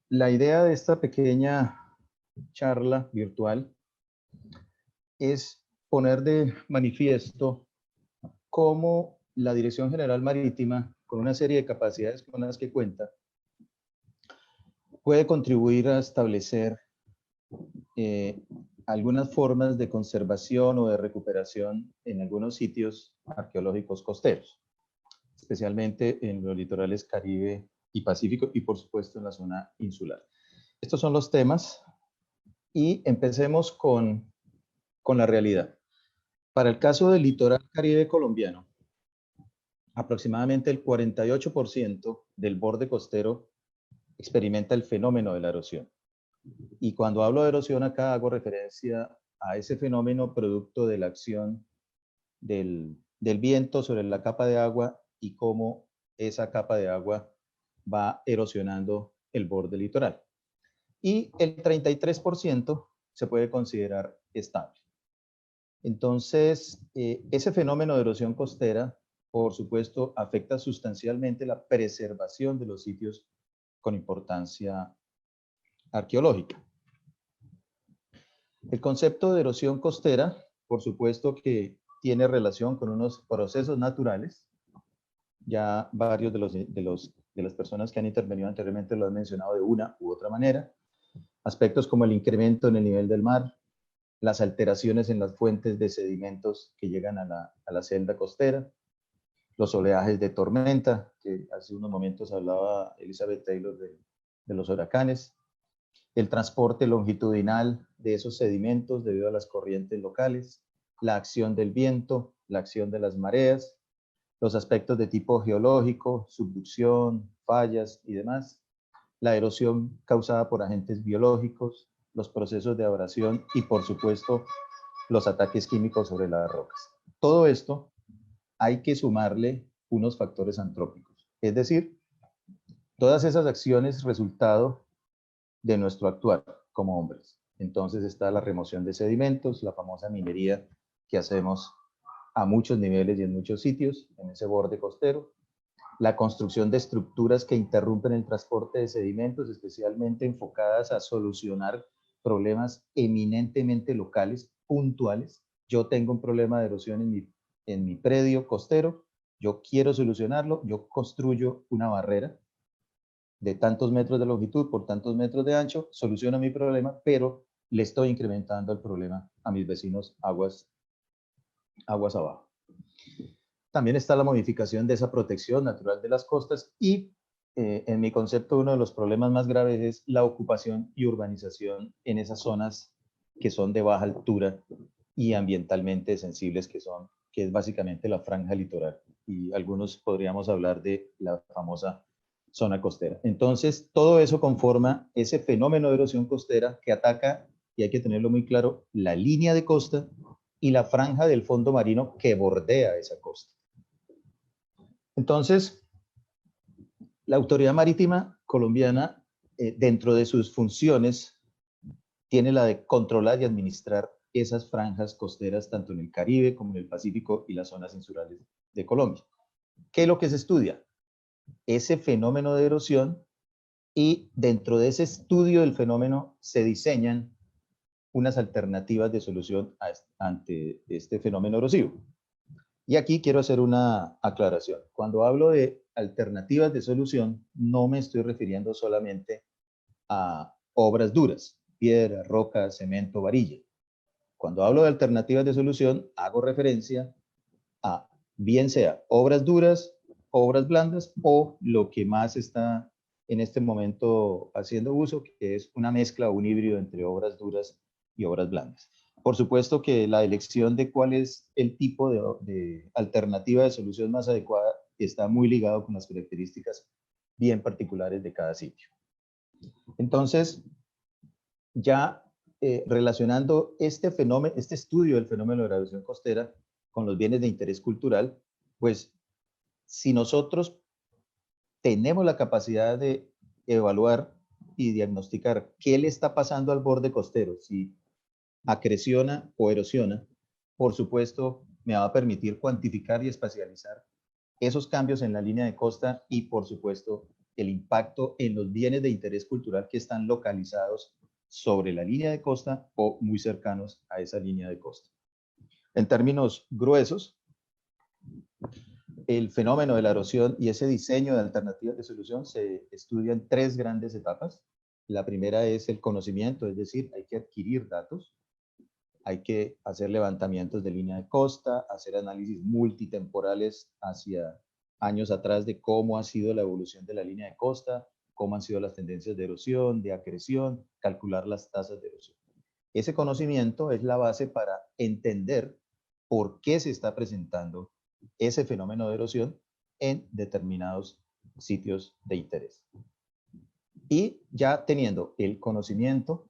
La idea de esta pequeña charla virtual es poner de manifiesto cómo la Dirección General Marítima, con una serie de capacidades con las que cuenta, puede contribuir a establecer eh, algunas formas de conservación o de recuperación en algunos sitios arqueológicos costeros, especialmente en los litorales Caribe y Pacífico y por supuesto en la zona insular. Estos son los temas y empecemos con la realidad. Para el caso del litoral Caribe colombiano, aproximadamente el 48% del borde costero experimenta el fenómeno de la erosión. Y cuando hablo de erosión acá hago referencia a ese fenómeno producto de la acción del viento sobre la capa de agua y cómo esa capa de agua va erosionando el borde litoral. Y el 33% se puede considerar estable. Entonces, ese fenómeno de erosión costera, por supuesto, afecta sustancialmente la preservación de los sitios con importancia arqueológica. El concepto de erosión costera, por supuesto que tiene relación con unos procesos naturales. Ya varios de las personas que han intervenido anteriormente lo han mencionado de una u otra manera. Aspectos como el incremento en el nivel del mar, las alteraciones en las fuentes de sedimentos que llegan a la celda costera, los oleajes de tormenta, que hace unos momentos hablaba Elizabeth Taylor de los huracanes, el transporte longitudinal de esos sedimentos debido a las corrientes locales, la acción del viento, la acción de las mareas, los aspectos de tipo geológico, subducción, fallas y demás, la erosión causada por agentes biológicos, los procesos de abrasión y, por supuesto, los ataques químicos sobre las rocas. Todo esto hay que sumarle unos factores antrópicos, es decir, todas esas acciones resultado de nuestro actuar como hombres. Entonces está la remoción de sedimentos, la famosa minería que hacemos a muchos niveles y en muchos sitios, en ese borde costero, la construcción de estructuras que interrumpen el transporte de sedimentos, especialmente enfocadas a solucionar problemas eminentemente locales, puntuales. Yo tengo un problema de erosión en mi predio costero, yo quiero solucionarlo, yo construyo una barrera de tantos metros de longitud por tantos metros de ancho, soluciono mi problema, pero le estoy incrementando el problema a mis vecinos aguas abajo. También está la modificación de esa protección natural de las costas y en mi concepto uno de los problemas más graves es la ocupación y urbanización en esas zonas que son de baja altura y ambientalmente sensibles que es básicamente la franja litoral y algunos podríamos hablar de la famosa zona costera. Entonces todo eso conforma ese fenómeno de erosión costera que ataca, y hay que tenerlo muy claro, la línea de costa y la franja del fondo marino que bordea esa costa. Entonces, la Autoridad Marítima Colombiana, dentro de sus funciones, tiene la de controlar y administrar esas franjas costeras, tanto en el Caribe como en el Pacífico y las zonas insulares de Colombia. ¿Qué es lo que se estudia? Ese fenómeno de erosión, y dentro de ese estudio del fenómeno se diseñan unas alternativas de solución ante este fenómeno erosivo. Y aquí quiero hacer una aclaración. Cuando hablo de alternativas de solución, no me estoy refiriendo solamente a obras duras, piedra, roca, cemento, varilla. Cuando hablo de alternativas de solución, hago referencia a bien sea obras duras, obras blandas o lo que más está en este momento haciendo uso, que es una mezcla o un híbrido entre obras duras y obras blandas. Por supuesto que la elección de cuál es el tipo de alternativa de solución más adecuada está muy ligado con las características bien particulares de cada sitio. Entonces, ya relacionando este fenómeno, este estudio del fenómeno de la erosión costera con los bienes de interés cultural, pues si nosotros tenemos la capacidad de evaluar y diagnosticar qué le está pasando al borde costero, si acreciona o erosiona, por supuesto me va a permitir cuantificar y espacializar esos cambios en la línea de costa y por supuesto el impacto en los bienes de interés cultural que están localizados sobre la línea de costa o muy cercanos a esa línea de costa. En términos gruesos, el fenómeno de la erosión y ese diseño de alternativas de solución se estudia en tres grandes etapas. La primera es el conocimiento, es decir, hay que adquirir datos, hay que hacer levantamientos de línea de costa, hacer análisis multitemporales hacia años atrás de cómo ha sido la evolución de la línea de costa, cómo han sido las tendencias de erosión, de acreción, calcular las tasas de erosión. Ese conocimiento es la base para entender por qué se está presentando ese fenómeno de erosión en determinados sitios de interés. Y ya teniendo el conocimiento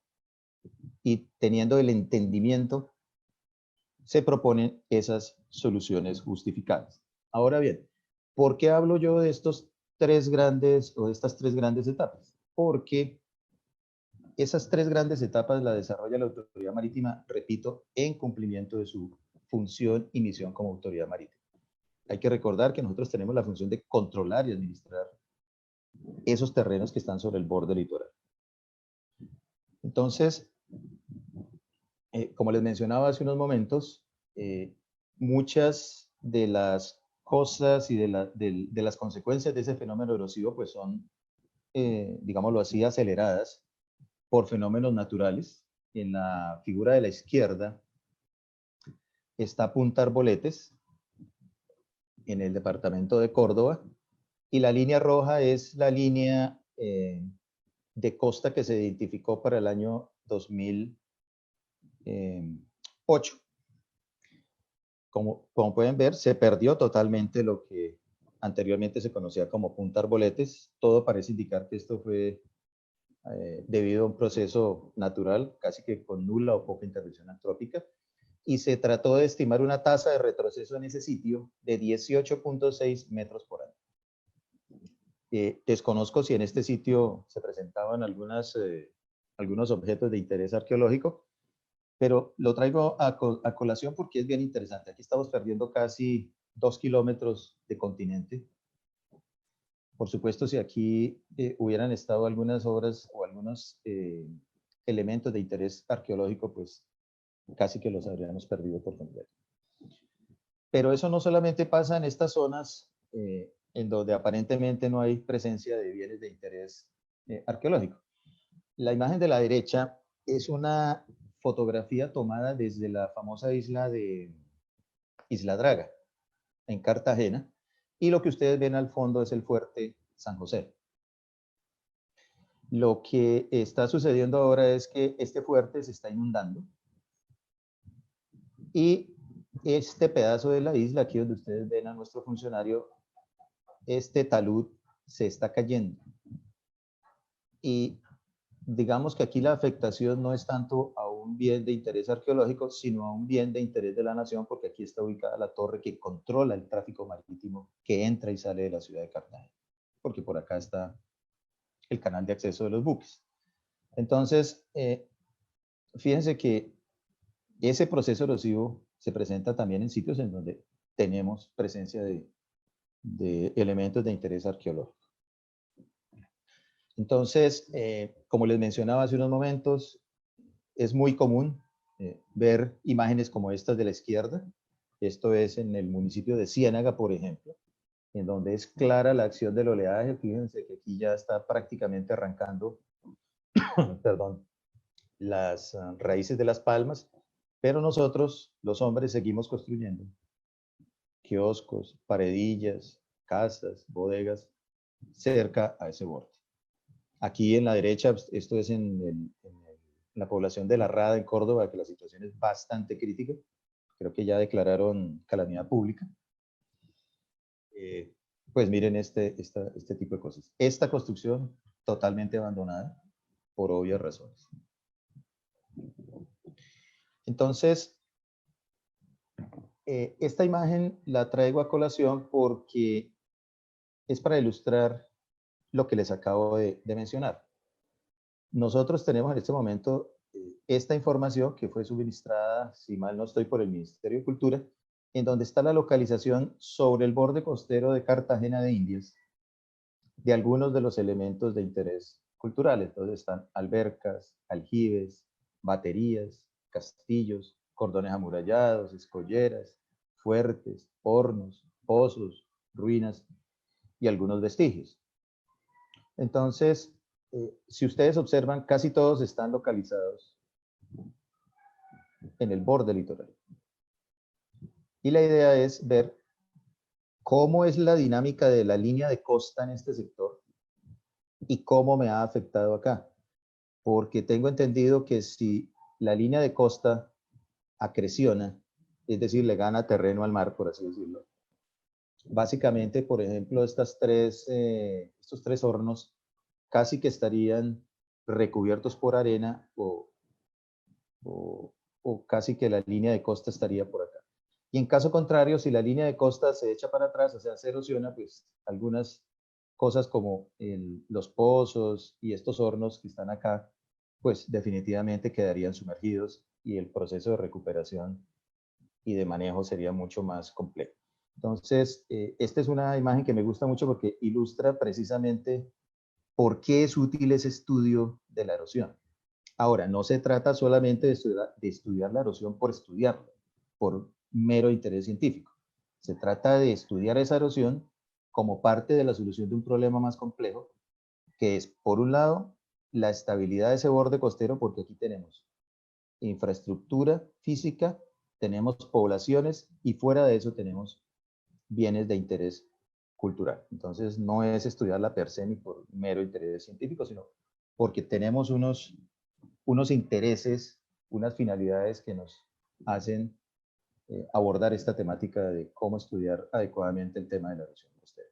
y teniendo el entendimiento, se proponen esas soluciones justificadas. Ahora bien, ¿por qué hablo yo de estos tres grandes o de estas tres grandes etapas? Porque esas tres grandes etapas las desarrolla la Autoridad Marítima, repito, en cumplimiento de su función y misión como Autoridad Marítima. Hay que recordar que nosotros tenemos la función de controlar y administrar esos terrenos que están sobre el borde litoral. Entonces, como les mencionaba hace unos momentos, muchas de las cosas y de las consecuencias de ese fenómeno erosivo pues son, digámoslo así, aceleradas por fenómenos naturales. En la figura de la izquierda está Punta Arboletes, en el departamento de Córdoba, y la línea roja es la línea de costa que se identificó para el año 2008. Como pueden ver, se perdió totalmente lo que anteriormente se conocía como Punta Arboletes. Todo parece indicar que esto fue debido a un proceso natural, casi que con nula o poca intervención antrópica, y se trató de estimar una tasa de retroceso en ese sitio de 18.6 metros por año. Desconozco si en este sitio se presentaban algunos objetos de interés arqueológico, pero lo traigo a colación porque es bien interesante. Aquí estamos perdiendo casi 2 kilómetros de continente. Por supuesto, si aquí hubieran estado algunas obras o algunos elementos de interés arqueológico, pues casi que los habríamos perdido por completo. Pero eso no solamente pasa en estas zonas en donde aparentemente no hay presencia de bienes de interés arqueológico. La imagen de la derecha es una fotografía tomada desde la famosa isla de Isla Draga, en Cartagena, y lo que ustedes ven al fondo es el fuerte San José. Lo que está sucediendo ahora es que este fuerte se está inundando y este pedazo de la isla, aquí donde ustedes ven a nuestro funcionario, este talud se está cayendo. Y digamos que aquí la afectación no es tanto a un bien de interés arqueológico, sino a un bien de interés de la nación, porque aquí está ubicada la torre que controla el tráfico marítimo que entra y sale de la ciudad de Cartagena, porque por acá está el canal de acceso de los buques. Entonces, fíjense que ese proceso erosivo se presenta también en sitios en donde tenemos presencia de elementos de interés arqueológico. Entonces, como les mencionaba hace unos momentos, es muy común ver imágenes como estas de la izquierda. Esto es en el municipio de Ciénaga, por ejemplo, en donde es clara la acción del oleaje. Fíjense que aquí ya está prácticamente arrancando, perdón, las raíces de las palmas, pero nosotros, los hombres, seguimos construyendo kioscos, paredillas, casas, bodegas, cerca a ese borde. Aquí en la derecha, esto es en la población de La Rada, en Córdoba, que la situación es bastante crítica. Creo que ya declararon calamidad pública. Pues miren este tipo de cosas. Esta construcción totalmente abandonada por obvias razones. Entonces, esta imagen la traigo a colación porque es para ilustrar lo que les acabo de mencionar. Nosotros tenemos en este momento esta información que fue suministrada, si mal no estoy, por el Ministerio de Cultura, en donde está la localización sobre el borde costero de Cartagena de Indias de algunos de los elementos de interés cultural. Entonces están albercas, aljibes, baterías, castillos, cordones amurallados, escolleras, fuertes, hornos, pozos, ruinas y algunos vestigios. Entonces, si ustedes observan, casi todos están localizados en el borde litoral. Y la idea es ver cómo es la dinámica de la línea de costa en este sector y cómo me ha afectado acá. Porque tengo entendido que si la línea de costa acreciona, es decir, le gana terreno al mar, por así decirlo, básicamente, por ejemplo, estos tres hornos casi que estarían recubiertos por arena o casi que la línea de costa estaría por acá. Y en caso contrario, si la línea de costa se echa para atrás, o sea, se erosiona, pues algunas cosas como los pozos y estos hornos que están acá, pues definitivamente quedarían sumergidos y el proceso de recuperación y de manejo sería mucho más complejo. Entonces, esta es una imagen que me gusta mucho porque ilustra precisamente por qué es útil ese estudio de la erosión. Ahora, no se trata solamente de estudiar la erosión por estudiarla, por mero interés científico. Se trata de estudiar esa erosión como parte de la solución de un problema más complejo, que es, por un lado, la estabilidad de ese borde costero, porque aquí tenemos infraestructura física, tenemos poblaciones y fuera de eso tenemos bienes de interés cultural. Entonces, no es estudiarla per se ni por mero interés científico, sino porque tenemos unos intereses, unas finalidades que nos hacen abordar esta temática de cómo estudiar adecuadamente el tema de la erosión costera.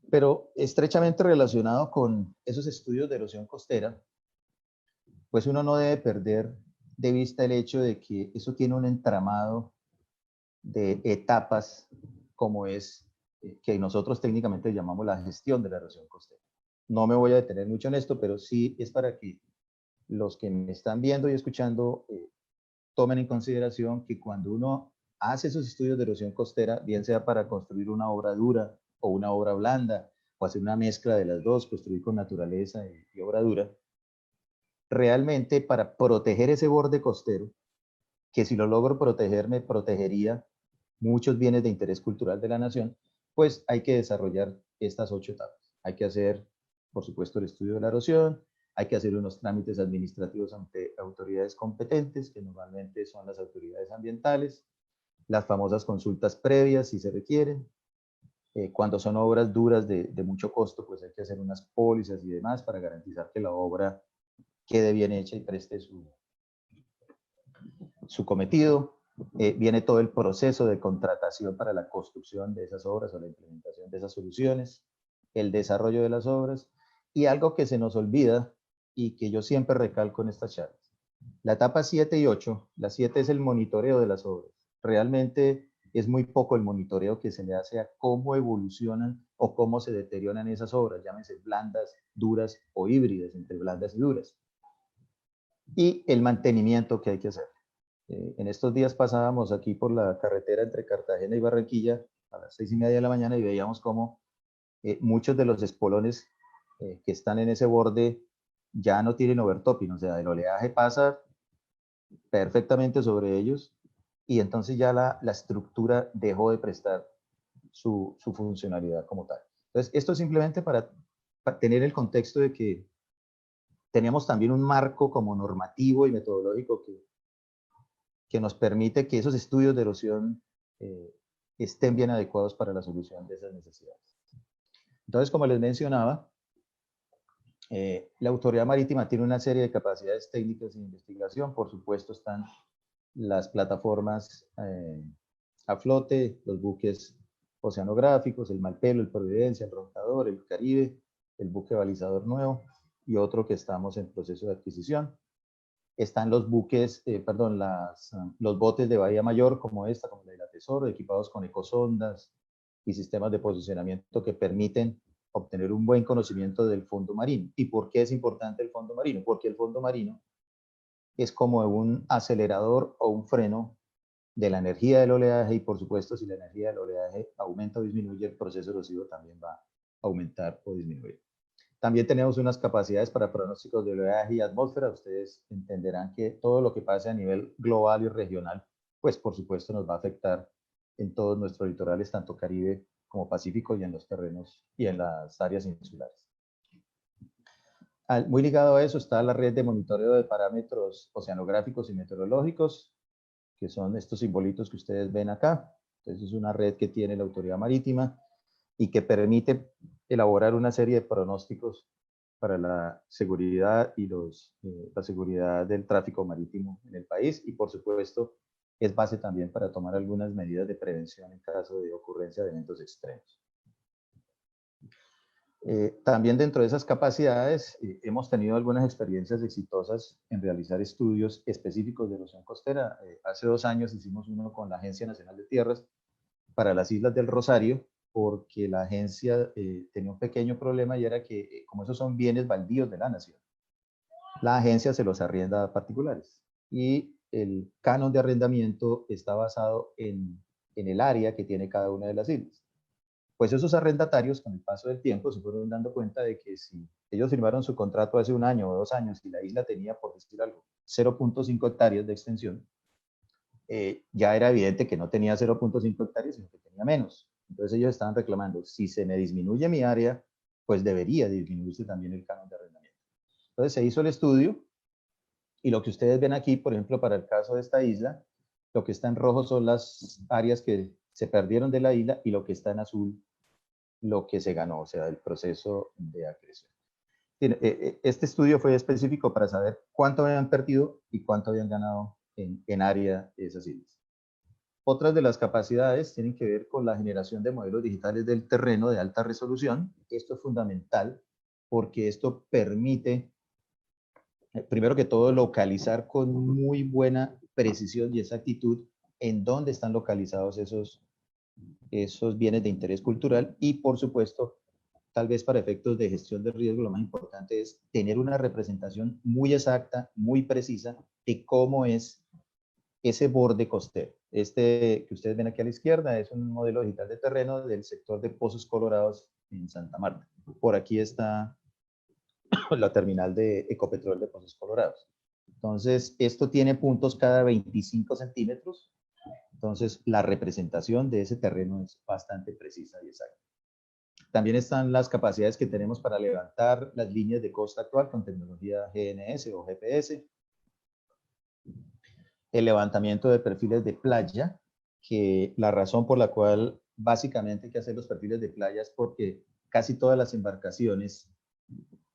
Pero estrechamente relacionado con esos estudios de erosión costera, pues uno no debe perder de vista el hecho de que eso tiene un entramado de etapas como es que nosotros técnicamente llamamos la gestión de la erosión costera. No me voy a detener mucho en esto, pero sí es para que los que me están viendo y escuchando tomen en consideración que cuando uno hace esos estudios de erosión costera, bien sea para construir una obra dura o una obra blanda, o hacer una mezcla de las dos, construir con naturaleza y obra dura, realmente para proteger ese borde costero, que si lo logro proteger, me protegería muchos bienes de interés cultural de la nación, pues hay que desarrollar estas 8 etapas. Hay que hacer, por supuesto, el estudio de la erosión, hay que hacer unos trámites administrativos ante autoridades competentes, que normalmente son las autoridades ambientales, las famosas consultas previas, si se requieren. Cuando son obras duras de mucho costo, pues hay que hacer unas pólizas y demás para garantizar que la obra quede bien hecha y preste su cometido. Viene todo el proceso de contratación para la construcción de esas obras o la implementación de esas soluciones, el desarrollo de las obras y algo que se nos olvida y que yo siempre recalco en estas charlas. La etapa 7 y 8, la 7 es el monitoreo de las obras. Realmente es muy poco el monitoreo que se le hace a cómo evolucionan o cómo se deterioran esas obras, llámense blandas, duras o híbridas entre blandas y duras. Y el mantenimiento que hay que hacer. En estos días pasábamos aquí por la carretera entre Cartagena y Barranquilla a las 6:30 de la mañana y veíamos cómo muchos de los espolones que están en ese borde ya no tienen overtopping, o sea, el oleaje pasa perfectamente sobre ellos y entonces ya la estructura dejó de prestar su funcionalidad como tal. Entonces, esto simplemente para tener el contexto de que tenemos también un marco como normativo y metodológico que nos permite que esos estudios de erosión estén bien adecuados para la solución de esas necesidades. Entonces, como les mencionaba, la Autoridad Marítima tiene una serie de capacidades técnicas de investigación. Por supuesto, están las plataformas a flote, los buques oceanográficos, el Malpelo, el Providencia, el Roncador, el Caribe, el buque balizador nuevo y otro que estamos en proceso de adquisición. Están los buques, los botes de Bahía Mayor, como esta, como la de la Tesoro, equipados con ecosondas y sistemas de posicionamiento que permiten obtener un buen conocimiento del fondo marino. ¿Y por qué es importante el fondo marino? Porque el fondo marino es como un acelerador o un freno de la energía del oleaje y, por supuesto, si la energía del oleaje aumenta o disminuye, el proceso erosivo también va a aumentar o disminuir. También tenemos unas capacidades para pronósticos de oleaje y atmósfera. Ustedes entenderán que todo lo que pase a nivel global y regional, pues por supuesto nos va a afectar en todos nuestros litorales, tanto Caribe como Pacífico, y en los terrenos y en las áreas insulares. Muy ligado a eso está la red de monitoreo de parámetros oceanográficos y meteorológicos, que son estos simbolitos que ustedes ven acá. Entonces es una red que tiene la Autoridad Marítima y que permite elaborar una serie de pronósticos para la seguridad y la seguridad del tráfico marítimo en el país, y por supuesto es base también para tomar algunas medidas de prevención en caso de ocurrencia de eventos extremos. También dentro de esas capacidades hemos tenido algunas experiencias exitosas en realizar estudios específicos de erosión costera. Hace 2 años hicimos uno con la Agencia Nacional de Tierras para las Islas del Rosario, porque la agencia tenía un pequeño problema, y era que como esos son bienes baldíos de la nación, la agencia se los arrienda a particulares, y el canon de arrendamiento está basado en el área que tiene cada una de las islas. Pues esos arrendatarios, con el paso del tiempo, se fueron dando cuenta de que si ellos firmaron su contrato hace 1 año o 2 años y la isla tenía, por decir algo, 0.5 hectáreas de extensión, ya era evidente que no tenía 0.5 hectáreas, sino que tenía menos. Entonces ellos estaban reclamando, si se me disminuye mi área, pues debería disminuirse también el canon de arrendamiento. Entonces se hizo el estudio, y lo que ustedes ven aquí, por ejemplo, para el caso de esta isla, lo que está en rojo son las áreas que se perdieron de la isla, y lo que está en azul, lo que se ganó, o sea, el proceso de acreción. Este estudio fue específico para saber cuánto habían perdido y cuánto habían ganado en área de esas islas. Otras de las capacidades tienen que ver con la generación de modelos digitales del terreno de alta resolución. Esto es fundamental porque esto permite, primero que todo, localizar con muy buena precisión y exactitud en dónde están localizados esos bienes de interés cultural, y por supuesto, tal vez para efectos de gestión de riesgo, lo más importante es tener una representación muy exacta, muy precisa de cómo es ese borde costero. Este que ustedes ven aquí a la izquierda es un modelo digital de terreno del sector de Pozos Colorados en Santa Marta. Por aquí está la terminal de Ecopetrol de Pozos Colorados. Entonces, esto tiene puntos cada 25 centímetros. Entonces, la representación de ese terreno es bastante precisa y exacta. También están las capacidades que tenemos para levantar las líneas de costa actual con tecnología GNS o GPS. El levantamiento de perfiles de playa, que la razón por la cual básicamente hay que hacer los perfiles de playa es porque casi todas las embarcaciones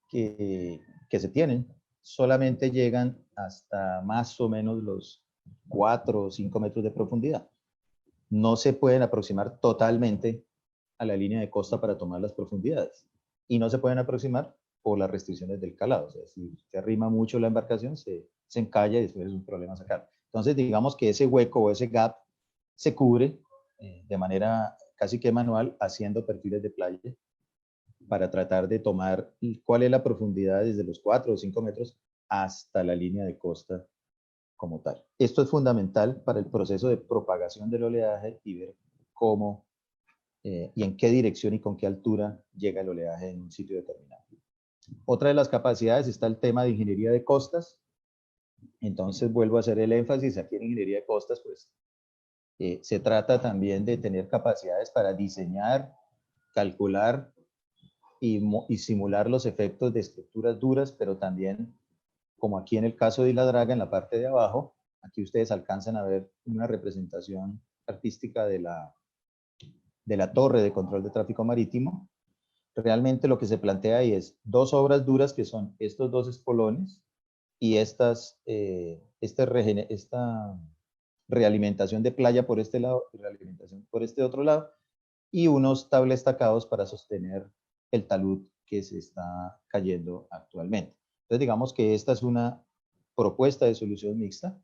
que se tienen solamente llegan hasta más o menos los 4 o 5 metros de profundidad. No se pueden aproximar totalmente a la línea de costa para tomar las profundidades, y no se pueden aproximar por las restricciones del calado. O sea, si se arrima mucho la embarcación, se encalla y después es un problema sacar. Entonces, digamos que ese hueco o ese gap se cubre de manera casi que manual, haciendo perfiles de playa para tratar de tomar cuál es la profundidad desde los 4 o 5 metros hasta la línea de costa como tal. Esto es fundamental para el proceso de propagación del oleaje y ver cómo y en qué dirección y con qué altura llega el oleaje en un sitio determinado. Otra de las capacidades está el tema de ingeniería de costas. Entonces vuelvo a hacer el énfasis aquí en ingeniería de costas, pues se trata también de tener capacidades para diseñar, calcular y simular los efectos de estructuras duras, pero también, como aquí en el caso de Isla Draga, en la parte de abajo, aquí ustedes alcanzan a ver una representación artística de la torre de control de tráfico marítimo. Realmente lo que se plantea ahí es 2 obras duras, que son estos 2 espolones y esta realimentación de playa por este lado y realimentación por este otro lado, y unos tables tacados para sostener el talud que se está cayendo actualmente. Entonces, digamos que esta es una propuesta de solución mixta.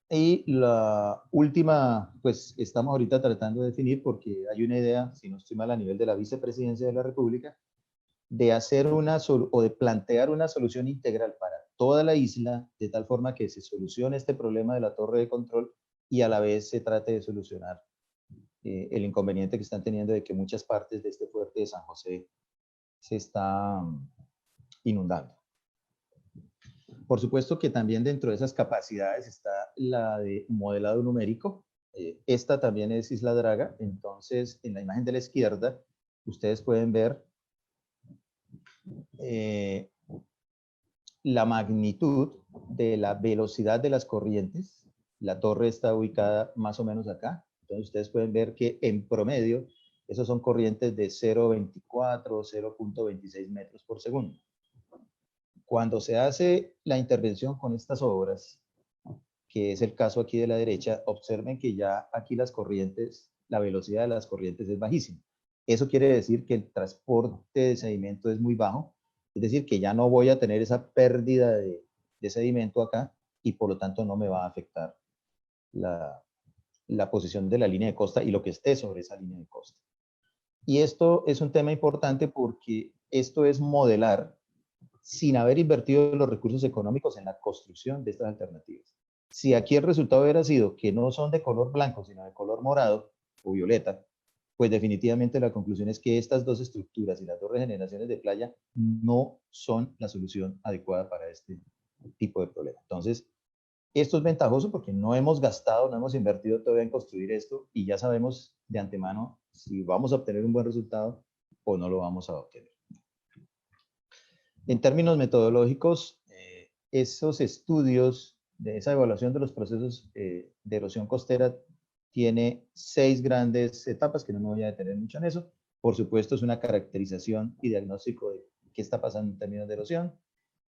Y la última, pues estamos ahorita tratando de definir, porque hay una idea, si no estoy mal, a nivel de la Vicepresidencia de la República, de hacer o de plantear una solución integral para toda la isla, de tal forma que se solucione este problema de la torre de control, y a la vez se trate de solucionar el inconveniente que están teniendo de que muchas partes de este fuerte de San José se está inundando. Por supuesto que también dentro de esas capacidades está la de modelado numérico. Esta también es Isla Draga. Entonces, en la imagen de la izquierda, ustedes pueden ver la magnitud de la velocidad de las corrientes. La torre está ubicada más o menos acá. Entonces, ustedes pueden ver que en promedio, esos son corrientes de 0,24, 0,26 metros por segundo. Cuando se hace la intervención con estas obras, que es el caso aquí de la derecha, observen que ya aquí las corrientes, la velocidad de las corrientes es bajísima. Eso quiere decir que el transporte de sedimento es muy bajo, es decir, que ya no voy a tener esa pérdida de sedimento acá y por lo tanto no me va a afectar la posición de la línea de costa y lo que esté sobre esa línea de costa. Y esto es un tema importante porque esto es modelar sin haber invertido los recursos económicos en la construcción de estas alternativas. Si aquí el resultado hubiera sido que no son de color blanco, sino de color morado o violeta, pues definitivamente la conclusión es que estas dos estructuras y las dos regeneraciones de playa no son la solución adecuada para este tipo de problema. Entonces, esto es ventajoso porque no hemos gastado, no hemos invertido todavía en construir esto y ya sabemos de antemano si vamos a obtener un buen resultado o no lo vamos a obtener. En términos metodológicos, esos estudios de esa evaluación de los procesos de erosión costera tiene 6 grandes etapas, que no me voy a detener mucho en eso. Por supuesto, es una caracterización y diagnóstico de qué está pasando en términos de erosión.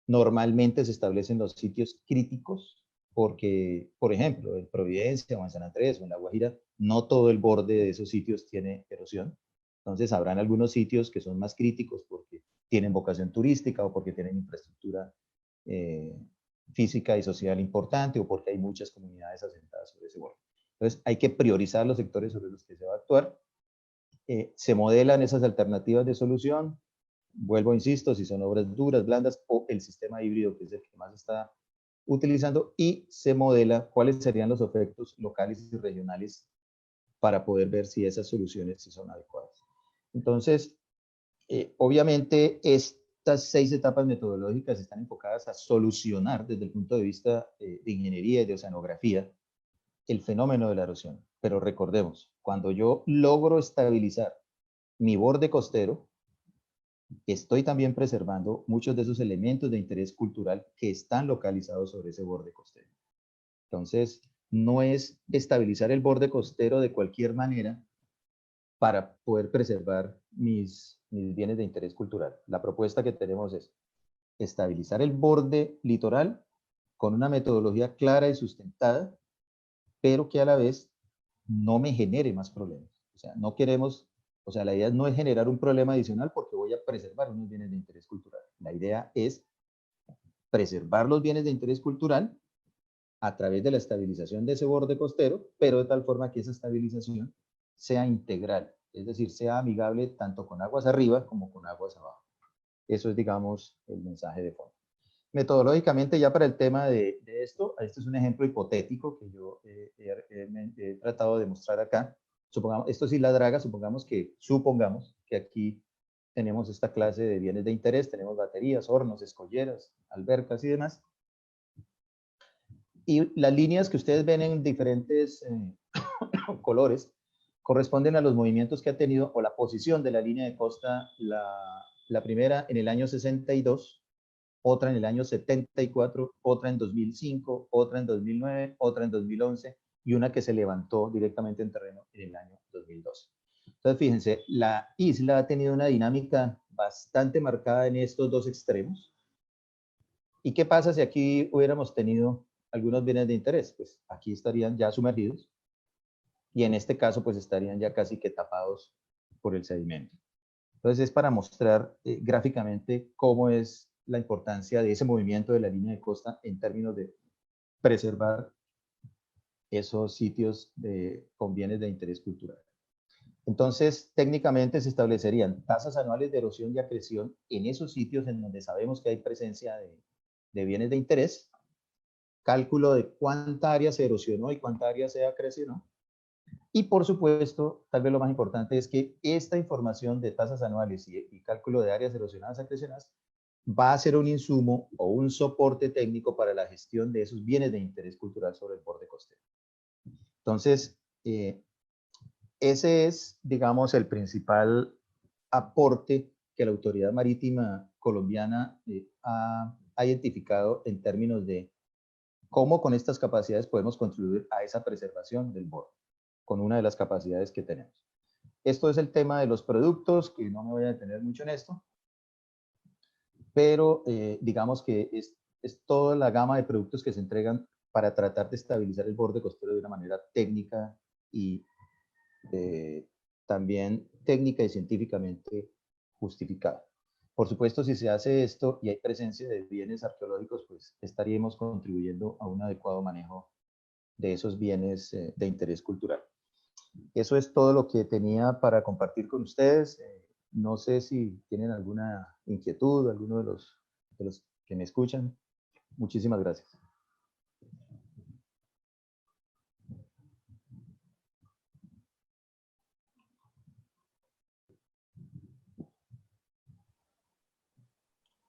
Normalmente se establecen los sitios críticos, porque, por ejemplo, en Providencia o en San Andrés o en La Guajira, no todo el borde de esos sitios tiene erosión. Entonces, habrán algunos sitios que son más críticos porque tienen vocación turística o porque tienen infraestructura física y social importante o porque hay muchas comunidades asentadas sobre ese borde. Entonces, hay que priorizar los sectores sobre los que se va a actuar. Se modelan esas alternativas de solución. Vuelvo, insisto, si son obras duras, blandas o el sistema híbrido, que es el que más está utilizando, y se modela cuáles serían los efectos locales y regionales para poder ver si esas soluciones sí son adecuadas. Entonces, obviamente, estas 6 etapas metodológicas están enfocadas a solucionar desde el punto de vista de ingeniería y de oceanografía el fenómeno de la erosión. Pero recordemos, cuando yo logro estabilizar mi borde costero, estoy también preservando muchos de esos elementos de interés cultural que están localizados sobre ese borde costero. Entonces, no es estabilizar el borde costero de cualquier manera para poder preservar mis bienes de interés cultural. La propuesta que tenemos es estabilizar el borde litoral con una metodología clara y sustentada, pero que a la vez no me genere más problemas. O sea, no queremos, o sea, la idea no es generar un problema adicional porque voy a preservar unos bienes de interés cultural. La idea es preservar los bienes de interés cultural a través de la estabilización de ese borde costero, pero de tal forma que esa estabilización sea integral, es decir, sea amigable tanto con aguas arriba como con aguas abajo. Eso es, digamos, el mensaje de fondo. Metodológicamente, ya para el tema de esto, este es un ejemplo hipotético que yo he tratado de mostrar acá. Supongamos, esto es Isla Draga, supongamos que aquí tenemos esta clase de bienes de interés, tenemos baterías, hornos, escolleras, albercas y demás. Y las líneas que ustedes ven en diferentes colores corresponden a los movimientos que ha tenido o la posición de la línea de costa, la primera en el año 62, otra en el año 74, otra en 2005, otra en 2009, otra en 2011 y una que se levantó directamente en terreno en el año 2012. Entonces, fíjense, la isla ha tenido una dinámica bastante marcada en estos dos extremos. ¿Y qué pasa si aquí hubiéramos tenido algunos bienes de interés? Pues aquí estarían ya sumergidos y en este caso pues estarían ya casi que tapados por el sedimento. Entonces es para mostrar gráficamente cómo es la importancia de ese movimiento de la línea de costa en términos de preservar esos sitios con bienes de interés cultural. Entonces, técnicamente se establecerían tasas anuales de erosión y acreción en esos sitios en donde sabemos que hay presencia de bienes de interés cálculo de cuánta área se erosionó y cuánta área se acrecionó. Y por supuesto, tal vez lo más importante es que esta información de tasas anuales y cálculo de áreas erosionadas y acrecionadas va a ser un insumo o un soporte técnico para la gestión de esos bienes de interés cultural sobre el borde costero. Entonces, ese es, digamos, el principal aporte que la Autoridad Marítima Colombiana ha identificado en términos de cómo con estas capacidades podemos contribuir a esa preservación del borde, con una de las capacidades que tenemos. Esto es el tema de los productos, que no me voy a detener mucho en esto, pero digamos que es toda la gama de productos que se entregan para tratar de estabilizar el borde costero de una manera técnica y también técnica y científicamente justificada. Por supuesto, si se hace esto y hay presencia de bienes arqueológicos, pues estaríamos contribuyendo a un adecuado manejo de esos bienes de interés cultural. Eso es todo lo que tenía para compartir con ustedes. No sé si tienen alguna inquietud, alguno de los que me escuchan. Muchísimas gracias.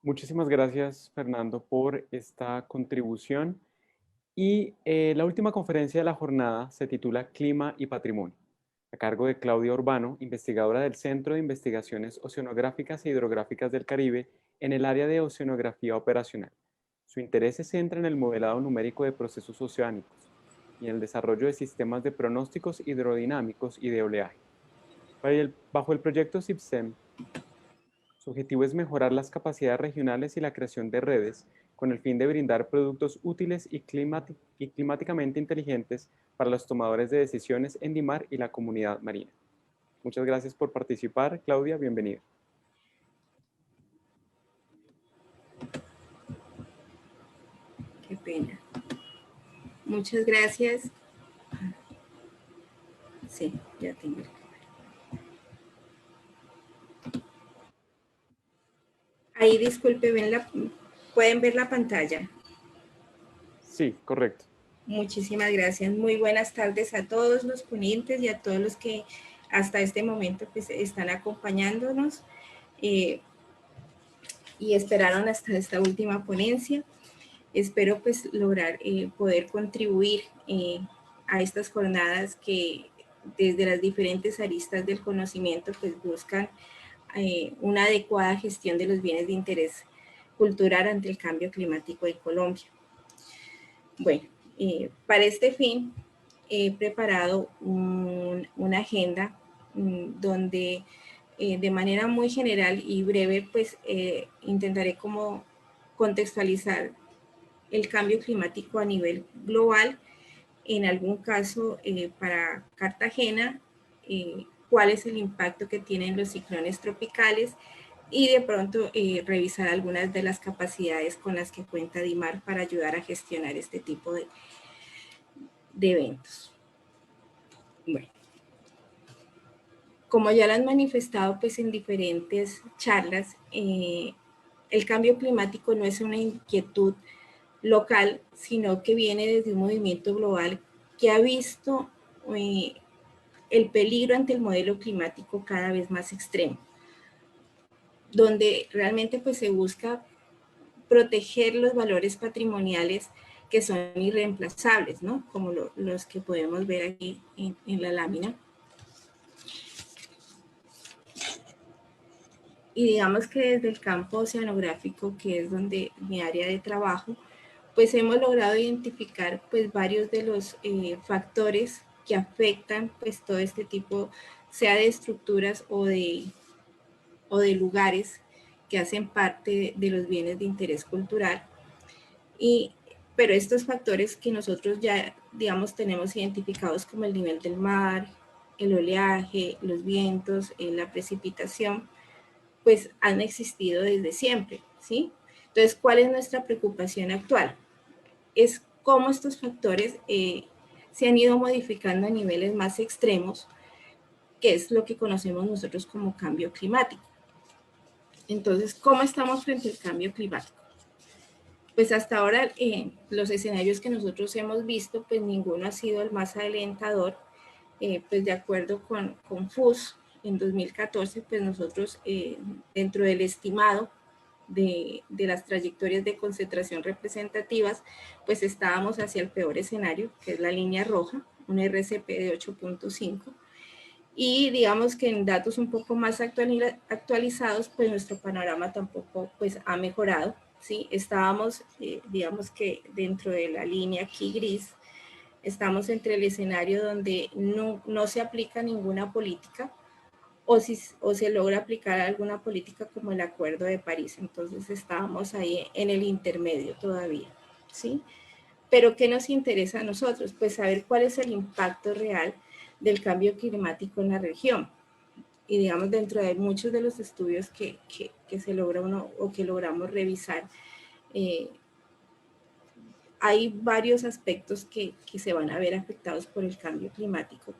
Muchísimas gracias, Fernando, por esta contribución. Y la última conferencia de la jornada se titula Clima y Patrimonio, a cargo de Claudia Urbano, investigadora del Centro de Investigaciones Oceanográficas e Hidrográficas del Caribe en el área de oceanografía operacional. Su interés se centra en el modelado numérico de procesos oceánicos y en el desarrollo de sistemas de pronósticos hidrodinámicos y de oleaje. Bajo el proyecto SIPSEM, su objetivo es mejorar las capacidades regionales y la creación de redes con el fin de brindar productos útiles y climáticamente inteligentes para los tomadores de decisiones en DIMAR y la comunidad marina. Muchas gracias por participar. Claudia, bienvenida. Qué pena. Muchas gracias. Sí, ya tengo. Ahí, disculpe, ¿pueden ver la pantalla? Sí, correcto. Muchísimas gracias. Muy buenas tardes a todos los ponentes y a todos los que hasta este momento pues, están acompañándonos y esperaron hasta esta última ponencia. Espero pues lograr poder contribuir a estas jornadas que desde las diferentes aristas del conocimiento pues buscan una adecuada gestión de los bienes de interés cultural ante el cambio climático en Colombia. Bueno, para este fin he preparado una agenda donde de manera muy general y breve pues intentaré como contextualizar el cambio climático a nivel global, en algún caso para Cartagena, cuál es el impacto que tienen los ciclones tropicales y de pronto revisar algunas de las capacidades con las que cuenta DIMAR para ayudar a gestionar este tipo de eventos. Bueno, como ya lo han manifestado pues en diferentes charlas, el cambio climático no es una inquietud local, sino que viene desde un movimiento global que ha visto el peligro ante el modelo climático cada vez más extremo, donde realmente pues se busca proteger los valores patrimoniales que son irreemplazables, ¿no? Como los que podemos ver aquí en la lámina. Y digamos que desde el campo oceanográfico, que es donde mi área de trabajo, pues hemos logrado identificar pues varios de los factores que afectan pues todo este tipo, sea de estructuras o de lugares que hacen parte de los bienes de interés cultural. Pero estos factores que nosotros ya, digamos, tenemos identificados como el nivel del mar, el oleaje, los vientos, la precipitación, pues han existido desde siempre, ¿sí? Entonces, ¿cuál es nuestra preocupación actual? Es cómo estos factores se han ido modificando a niveles más extremos, que es lo que conocemos nosotros como cambio climático. Entonces, ¿cómo estamos frente al cambio climático? Pues hasta ahora los escenarios que nosotros hemos visto, pues ninguno ha sido el más alentador. Pues de acuerdo con FUS, en 2014, pues nosotros dentro del estimado de las trayectorias de concentración representativas, pues estábamos hacia el peor escenario, que es la línea roja, un RCP de 8.5. Y digamos que en datos un poco más actualizados, pues nuestro panorama tampoco pues ha mejorado, ¿sí? Estábamos, digamos que dentro de la línea aquí gris, estamos entre el escenario donde no se aplica ninguna política o se logra aplicar alguna política como el Acuerdo de París. Entonces estábamos ahí en el intermedio todavía, ¿sí? Pero ¿qué nos interesa a nosotros? Pues saber cuál es el impacto real del cambio climático en la región. Y digamos, dentro de muchos de los estudios que se logra o que logramos revisar, hay varios aspectos que se van a ver afectados por el cambio climático.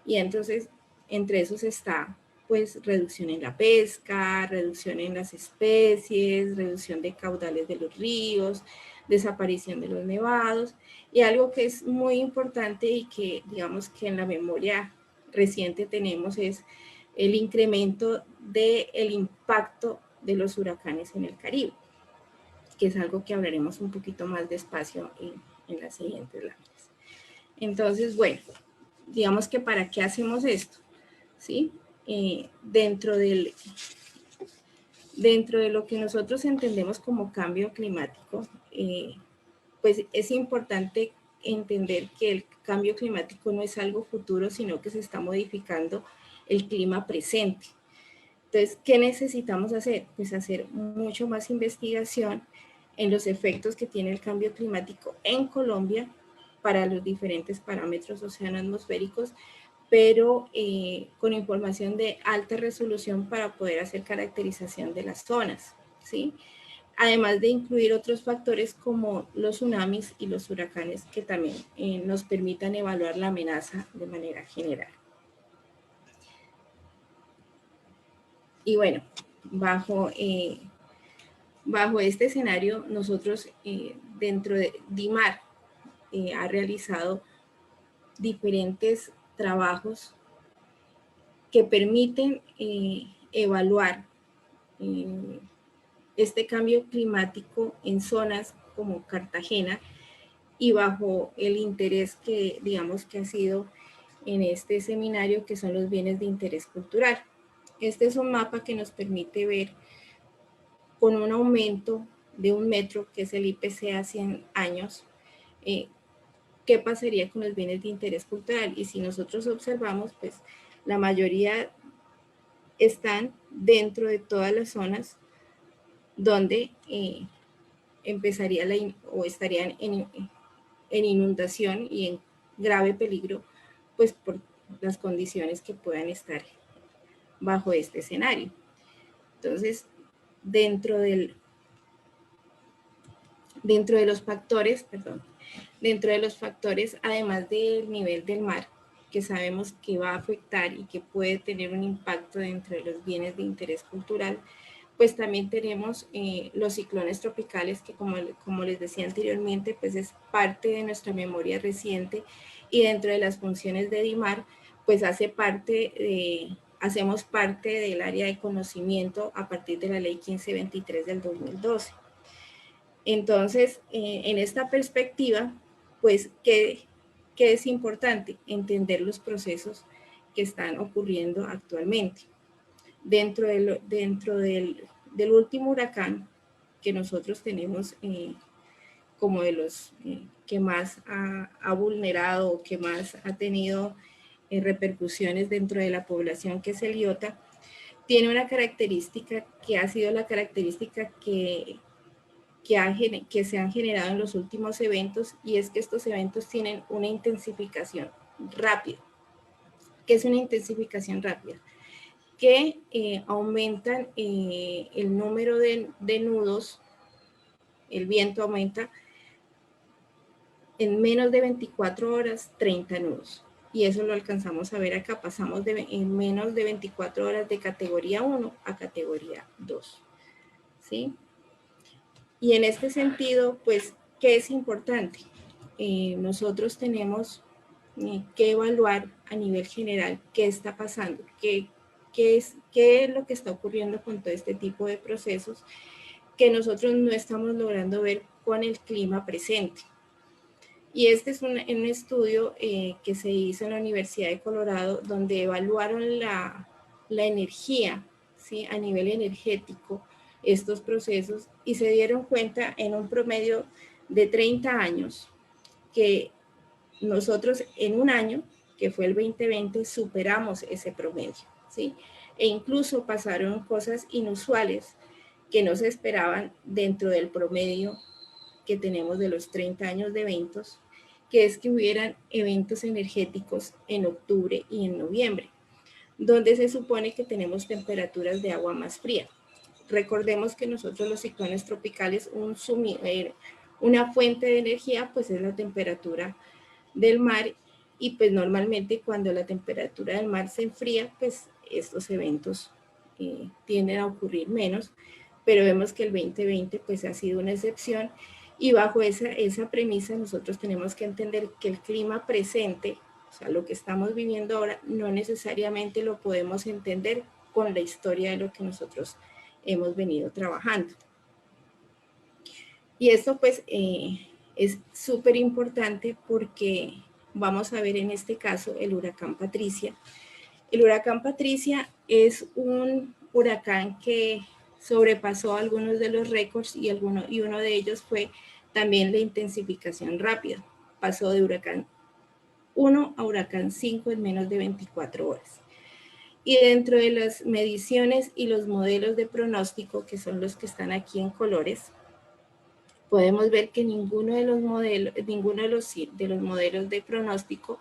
Y entonces, entre esos está, pues, reducción en la pesca, reducción en las especies, reducción de caudales de los ríos, desaparición de los nevados, y algo que es muy importante y que, digamos, que en la memoria reciente tenemos es el incremento del impacto de los huracanes en el Caribe, que es algo que hablaremos un poquito más despacio en las siguientes láminas. Entonces, bueno, digamos que ¿para qué hacemos esto? ¿Sí? Dentro de lo que nosotros entendemos como cambio climático, pues es importante entender que el cambio climático no es algo futuro, sino que se está modificando el clima presente. Entonces, ¿qué necesitamos hacer? Pues hacer mucho más investigación en los efectos que tiene el cambio climático en Colombia para los diferentes parámetros oceanoatmosféricos, pero con información de alta resolución para poder hacer caracterización de las zonas, ¿sí? Además de incluir otros factores como los tsunamis y los huracanes que también nos permitan evaluar la amenaza de manera general. Y bueno, bajo este escenario, nosotros dentro de DIMAR ha realizado diferentes trabajos que permiten evaluar este cambio climático en zonas como Cartagena y bajo el interés que, digamos, que ha sido en este seminario, que son los bienes de interés cultural. Este es un mapa que nos permite ver con un aumento de 1 metro, que es el IPC a 100 años, ¿qué pasaría con los bienes de interés cultural? Y si nosotros observamos, pues la mayoría están dentro de todas las zonas donde empezaría o estarían en inundación y en grave peligro, pues por las condiciones que puedan estar bajo este escenario. Entonces, dentro de los factores, además del nivel del mar, que sabemos que va a afectar y que puede tener un impacto dentro de los bienes de interés cultural, pues también tenemos los ciclones tropicales, que como les decía anteriormente, pues es parte de nuestra memoria reciente, y dentro de las funciones de DIMAR, pues hacemos parte del área de conocimiento a partir de la ley 1523 del 2012. Entonces, en esta perspectiva, pues, ¿qué es importante? Entender los procesos que están ocurriendo actualmente. Dentro del último huracán que nosotros tenemos como de los que más ha vulnerado o que más ha tenido repercusiones dentro de la población, que es el Iota, tiene una característica que ha sido la característica que se han generado en los últimos eventos, y es que estos eventos tienen una intensificación rápida. ¿Qué es una intensificación rápida? Que aumentan el número de nudos, el viento aumenta en menos de 24 horas, 30 nudos. Y eso lo alcanzamos a ver acá, pasamos en menos de 24 horas de categoría 1 a categoría 2. ¿Sí? Y en este sentido, pues, ¿qué es importante? Nosotros tenemos que evaluar a nivel general qué está pasando, qué es lo que está ocurriendo con todo este tipo de procesos que nosotros no estamos logrando ver con el clima presente. Y este es un estudio que se hizo en la Universidad de Colorado, donde evaluaron la energía, ¿sí? A nivel energético, estos procesos, y se dieron cuenta en un promedio de 30 años que nosotros en un año, que fue el 2020, superamos ese promedio, ¿sí? E incluso pasaron cosas inusuales que no se esperaban dentro del promedio que tenemos de los 30 años de eventos, que es que hubieran eventos energéticos en octubre y en noviembre, donde se supone que tenemos temperaturas de agua más fría. Recordemos que nosotros los ciclones tropicales, una fuente de energía, pues es la temperatura del mar, y pues normalmente cuando la temperatura del mar se enfría, pues estos eventos tienden a ocurrir menos, pero vemos que el 2020 pues ha sido una excepción, y bajo esa premisa nosotros tenemos que entender que el clima presente, o sea, lo que estamos viviendo ahora, no necesariamente lo podemos entender con la historia de lo que nosotros hemos venido trabajando. Y esto pues es súper importante porque vamos a ver en este caso el huracán Patricia. El huracán Patricia es un huracán que sobrepasó algunos de los récords, y uno de ellos fue también la intensificación rápida. Pasó de huracán 1 a huracán 5 en menos de 24 horas. Y dentro de las mediciones y los modelos de pronóstico, que son los que están aquí en colores, podemos ver que ninguno de los modelos de pronóstico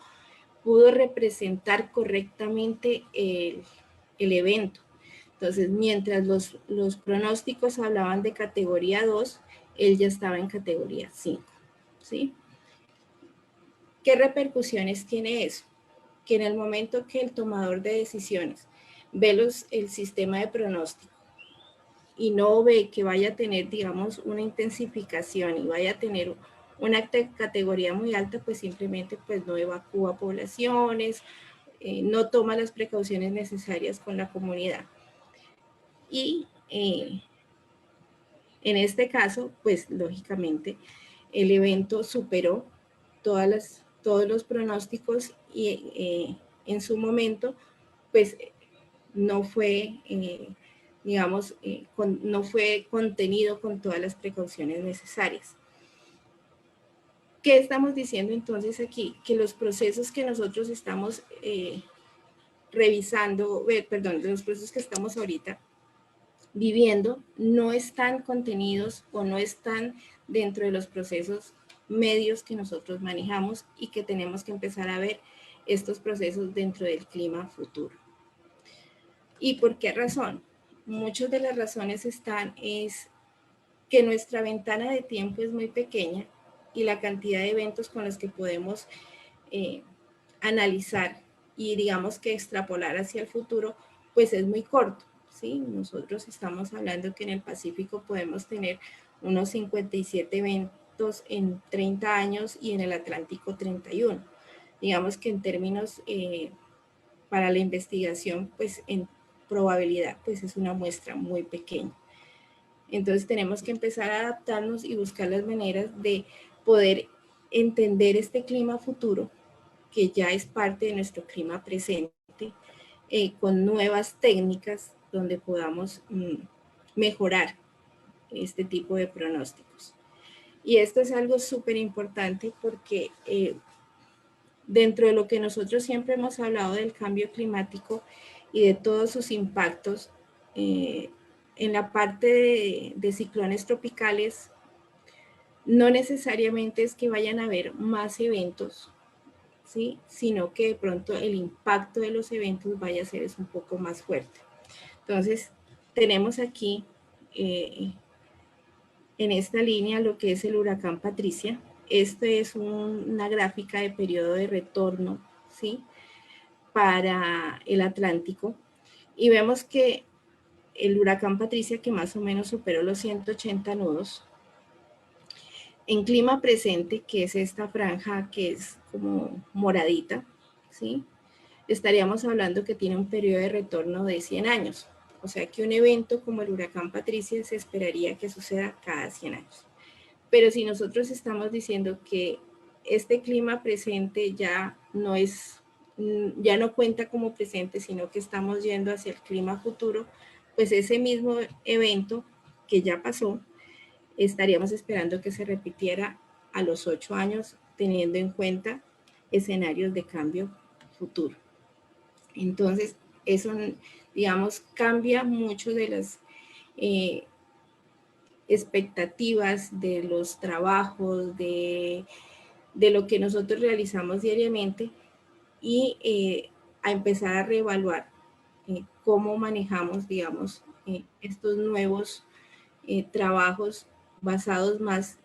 pudo representar correctamente el evento. Entonces, mientras los pronósticos hablaban de categoría 2, él ya estaba en categoría 5, ¿sí? ¿Qué repercusiones tiene eso? Que en el momento que el tomador de decisiones ve el sistema de pronóstico y no ve que vaya a tener, digamos, una intensificación y vaya a tener una categoría muy alta, pues simplemente pues no evacúa poblaciones, no toma las precauciones necesarias con la comunidad. Y en este caso, pues lógicamente el evento superó todos los pronósticos, y en su momento, pues no fue, no fue contenido con todas las precauciones necesarias. ¿Qué estamos diciendo entonces aquí? Que los procesos que nosotros estamos los procesos que estamos ahorita viviendo no están contenidos o no están dentro de los procesos medios que nosotros manejamos, y que tenemos que empezar a ver estos procesos dentro del clima futuro. ¿Y por qué razón? Muchas de las razones es que nuestra ventana de tiempo es muy pequeña, y la cantidad de eventos con los que podemos analizar y digamos que extrapolar hacia el futuro, pues es muy corto, ¿sí? Nosotros estamos hablando que en el Pacífico podemos tener unos 57 eventos en 30 años y en el Atlántico 31. Digamos que en términos para la investigación, pues en probabilidad, pues es una muestra muy pequeña. Entonces tenemos que empezar a adaptarnos y buscar las maneras de poder entender este clima futuro, que ya es parte de nuestro clima presente, con nuevas técnicas donde podamos mejorar este tipo de pronósticos. Y esto es algo súper importante porque dentro de lo que nosotros siempre hemos hablado del cambio climático y de todos sus impactos, en la parte de ciclones tropicales, no necesariamente es que vayan a haber más eventos, ¿sí? Sino que de pronto el impacto de los eventos vaya a ser un poco más fuerte. Entonces, tenemos aquí en esta línea lo que es el huracán Patricia. Esta es una gráfica de periodo de retorno, ¿sí? Para el Atlántico. Y vemos que el huracán Patricia, que más o menos superó los 180 nudos, En clima presente, que es esta franja que es como moradita, ¿sí? Estaríamos hablando que tiene un periodo de retorno de 100 años. O sea que un evento como el huracán Patricia se esperaría que suceda cada 100 años. Pero si nosotros estamos diciendo que este clima presente ya no cuenta como presente, sino que estamos yendo hacia el clima futuro, pues ese mismo evento que ya pasó, estaríamos esperando que se repitiera a los 8 años, teniendo en cuenta escenarios de cambio futuro. Entonces, eso, digamos, cambia mucho de las expectativas, de los trabajos, de lo que nosotros realizamos diariamente y a empezar a reevaluar cómo manejamos, digamos, estos nuevos trabajos basados más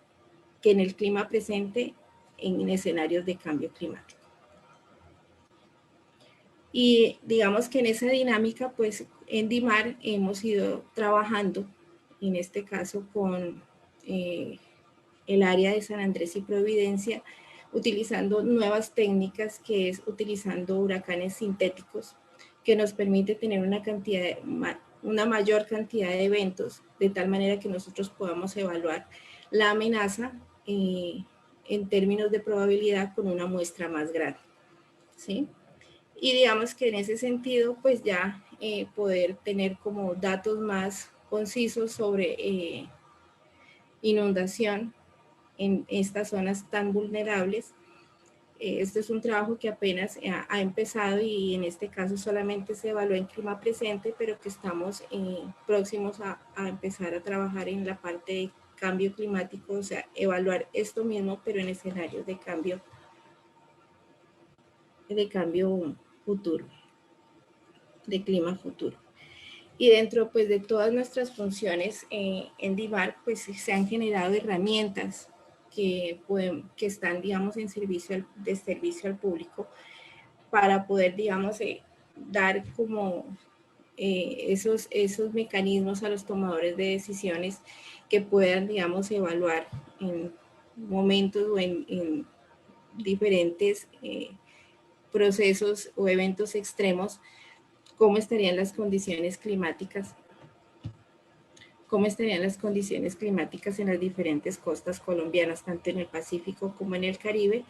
que en el clima presente, en escenarios de cambio climático. Y digamos que en esa dinámica, pues en DIMAR hemos ido trabajando, en este caso con el área de San Andrés y Providencia, utilizando nuevas técnicas, que es utilizando huracanes sintéticos, que nos permite tener una mayor cantidad de eventos, de tal manera que nosotros podamos evaluar la amenaza en términos de probabilidad con una muestra más grande, ¿sí? Y digamos que en ese sentido, pues ya poder tener como datos más concisos sobre inundación en estas zonas tan vulnerables. Este es un trabajo que apenas ha empezado y en este caso solamente se evaluó en clima presente, pero que estamos próximos a empezar a trabajar en la parte de cambio climático, o sea, evaluar esto mismo, pero en escenarios de cambio futuro, de clima futuro. Y dentro pues de todas nuestras funciones en DIMAR, pues se han generado herramientas que están, digamos, de servicio al público para poder, digamos, dar como esos mecanismos a los tomadores de decisiones que puedan, digamos, evaluar en momentos o en diferentes procesos o eventos extremos cómo estarían las condiciones climáticas en las diferentes costas colombianas, tanto en el Pacífico como en el Caribe.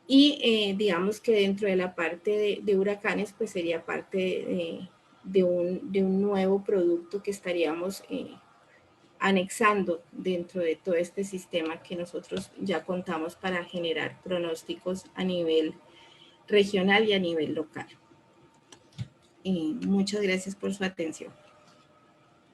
Y digamos que dentro de la parte de huracanes, pues sería parte de un nuevo producto que estaríamos anexando dentro de todo este sistema que nosotros ya contamos para generar pronósticos a nivel regional y a nivel local. Muchas gracias por su atención.